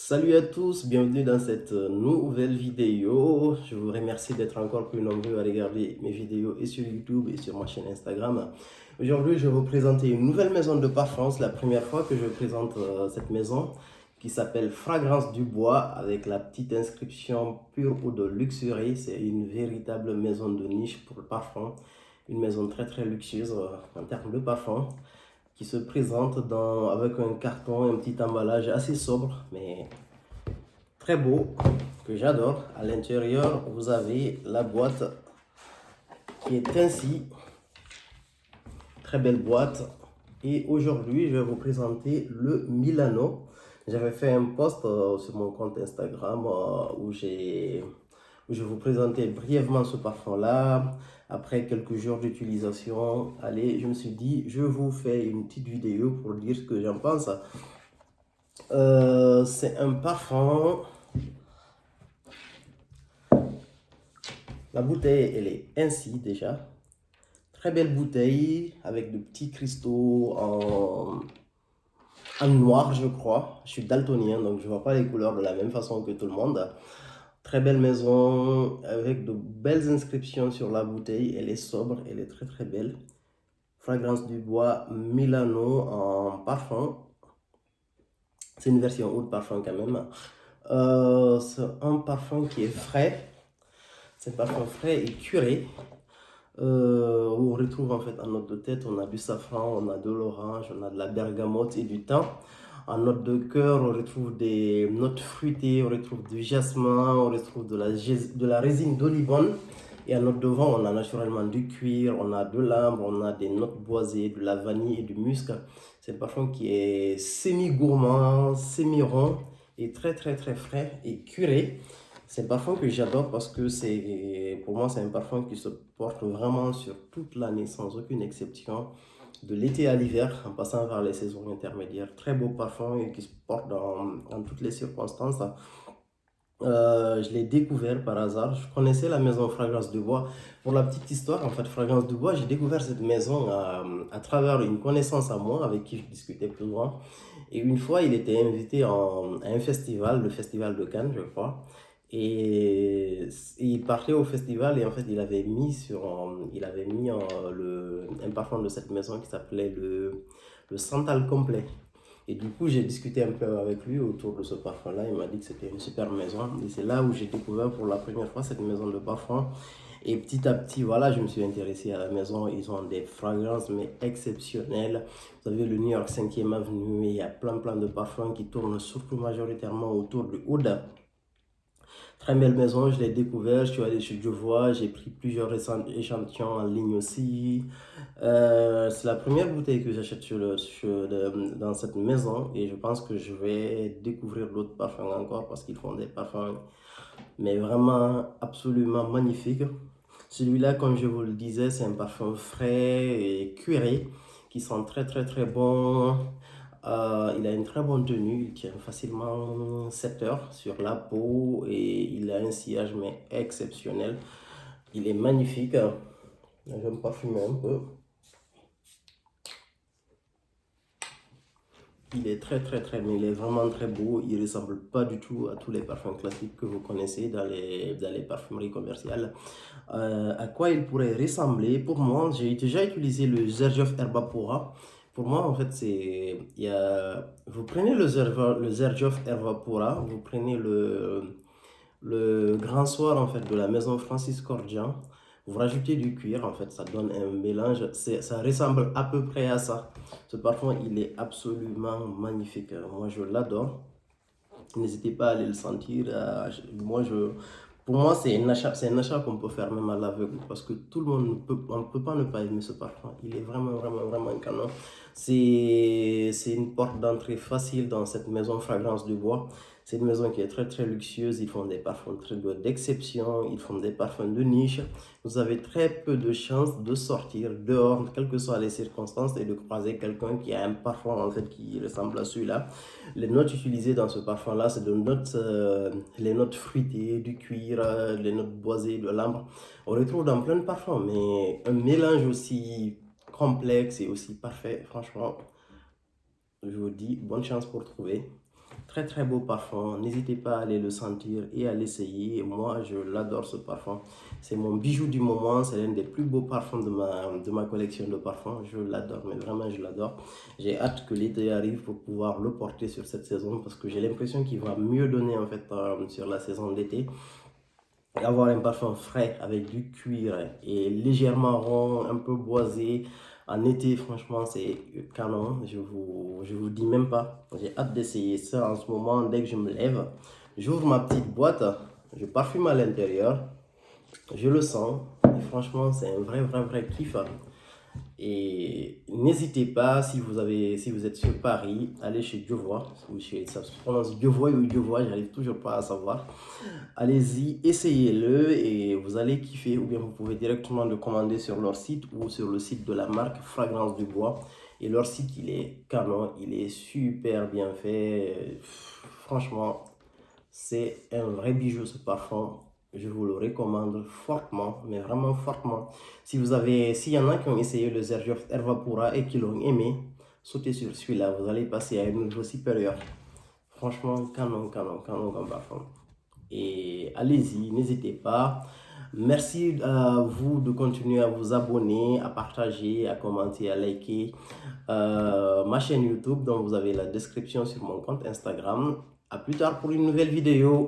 Salut à tous, bienvenue dans cette nouvelle vidéo. Je vous remercie d'être encore plus nombreux à regarder mes vidéos et sur YouTube et sur ma chaîne Instagram. Aujourd'hui, je vais vous présenter une nouvelle maison de parfum. C'est la première fois que je présente cette maison qui s'appelle Fragrance du Bois avec la petite inscription pure ou de luxury. C'est une véritable maison de niche pour le parfum. Une maison très luxueuse en termes de parfum qui se présente avec un carton, un petit emballage assez sobre, mais très beau, que j'adore. À l'intérieur, vous avez la boîte qui est ainsi, très belle boîte. Et aujourd'hui, je vais vous présenter le Milano. J'avais fait un post sur mon compte Instagram où je vous présentais brièvement ce parfum-là. Après quelques jours d'utilisation, allez, je me suis dit, je vous fais une petite vidéo pour dire ce que j'en pense. C'est un parfum. La bouteille, elle est ainsi déjà. Très belle bouteille avec de petits cristaux en noir, je crois. Je suis daltonien, donc je ne vois pas les couleurs de la même façon que tout le monde. Très belle maison avec de belles inscriptions sur la bouteille. Elle est sobre, elle est très belle. Fragrance du bois Milano en parfum. C'est une version haute parfum quand même. C'est un parfum qui est frais. C'est un parfum frais et curé. Où on retrouve en fait en note de tête, on a du safran, on a de l'orange, on a de la bergamote et du thym. En note de cœur, on retrouve des notes fruitées, on retrouve du jasmin, on retrouve de la résine d'olivone. Et en note de vent, on a naturellement du cuir, on a de l'ambre, on a des notes boisées, de la vanille et du musc. C'est un parfum qui est semi-gourmand, semi-rond et très frais et curé. C'est un parfum que j'adore parce que pour moi, c'est un parfum qui se porte vraiment sur toute l'année, sans aucune exception, de l'été à l'hiver, en passant par les saisons intermédiaires. Très beau parfum et qui se porte dans toutes les circonstances. Je l'ai découvert par hasard. Je connaissais la maison Fragrance du Bois. Pour la petite histoire, en fait, Fragrance du Bois, j'ai découvert cette maison à travers une connaissance à moi avec qui je discutais plus loin. Et une fois, il était invité à un festival, le festival de Cannes, je crois. Et il partait au festival et en fait, il avait mis un parfum de cette maison qui s'appelait le Santal Complet. Et du coup, j'ai discuté un peu avec lui autour de ce parfum-là. Il m'a dit que c'était une super maison. Et c'est là où j'ai découvert pour la première fois cette maison de parfum. Et petit à petit, voilà, je me suis intéressé à la maison. Ils ont des fragrances, mais exceptionnelles. Vous avez le New York 5e Avenue. Il y a plein de parfums qui tournent surtout majoritairement autour du oud. Très belle maison, je l'ai découvert, je suis allé chez Jovois, j'ai pris plusieurs échantillons en ligne aussi. C'est la première bouteille que j'achète dans cette maison et je pense que je vais découvrir d'autres parfums encore parce qu'ils font des parfums mais vraiment absolument magnifiques. Celui-là, comme je vous le disais, c'est un parfum frais et cuiré qui sent très bon. Il a une très bonne tenue, il tient facilement 7 heures sur la peau et il a un sillage mais exceptionnel. Il est magnifique. Je vais me parfumer un peu. Il est mais il est vraiment très beau. Il ressemble pas du tout à tous les parfums classiques que vous connaissez dans les parfumeries commerciales. À quoi il pourrait ressembler? Pour moi, j'ai déjà utilisé le Xerjoff Herbapura. Pour moi, en fait, vous prenez le Xerjoff Herbapura, vous prenez le Grand Soir en fait de la maison Francis Cordian. Vous rajoutez du cuir, en fait, ça donne un mélange. Ça ressemble à peu près à ça. Ce parfum, il est absolument magnifique. Moi, je l'adore. N'hésitez pas à aller le sentir. Pour moi, c'est un achat qu'on peut faire même à l'aveugle parce que tout le monde on ne peut pas ne pas aimer ce parfum. Il est vraiment canon. C'est une porte d'entrée facile dans cette maison Fragrance du Bois. C'est une maison qui est très luxueuse. Ils font des parfums d'exception. Ils font des parfums de niche. Vous avez très peu de chances de sortir dehors, quelles que soient les circonstances, et de croiser quelqu'un qui a un parfum en fait qui ressemble à celui-là. Les notes utilisées dans ce parfum-là, c'est les notes fruitées, du cuir, les notes boisées, de l'ambre. On retrouve dans plein de parfums, mais un mélange aussi complexe et aussi parfait, franchement, je vous dis bonne chance pour trouver. Très très beau parfum. N'hésitez pas à aller le sentir et à l'essayer. Moi, je l'adore ce parfum. C'est mon bijou du moment. C'est l'un des plus beaux parfums de ma collection de parfums. Je l'adore, mais vraiment, je l'adore. J'ai hâte que l'été arrive pour pouvoir le porter sur cette saison parce que j'ai l'impression qu'il va mieux donner en fait sur la saison d'été. Et avoir un parfum frais avec du cuir et légèrement rond, un peu boisé. En été, franchement, c'est canon. Je vous dis même pas. J'ai hâte d'essayer ça en ce moment. Dès que je me lève, j'ouvre ma petite boîte, je parfume à l'intérieur, je le sens. Et franchement, c'est un vrai kiff. Et n'hésitez pas, si vous êtes sur Paris, allez chez Diovois. Ça se prononce Diovois ou Diovois, j'arrive toujours pas à savoir. Allez-y, essayez-le et vous allez kiffer. Ou bien vous pouvez directement le commander sur leur site ou sur le site de la marque Fragrance du Bois. Et leur site, il est canon, il est super bien fait. Franchement, c'est un vrai bijou ce parfum. Je vous le recommande fortement, mais vraiment fortement. S'il y en a qui ont essayé le Xerjoff Ervapura et qui l'ont aimé, sautez sur celui-là. Vous allez passer à un niveau supérieur. Franchement, canon comme parfum. Et allez-y, n'hésitez pas. Merci à vous de continuer à vous abonner, à partager, à commenter, à liker ma chaîne YouTube dont vous avez la description sur mon compte Instagram. À plus tard pour une nouvelle vidéo.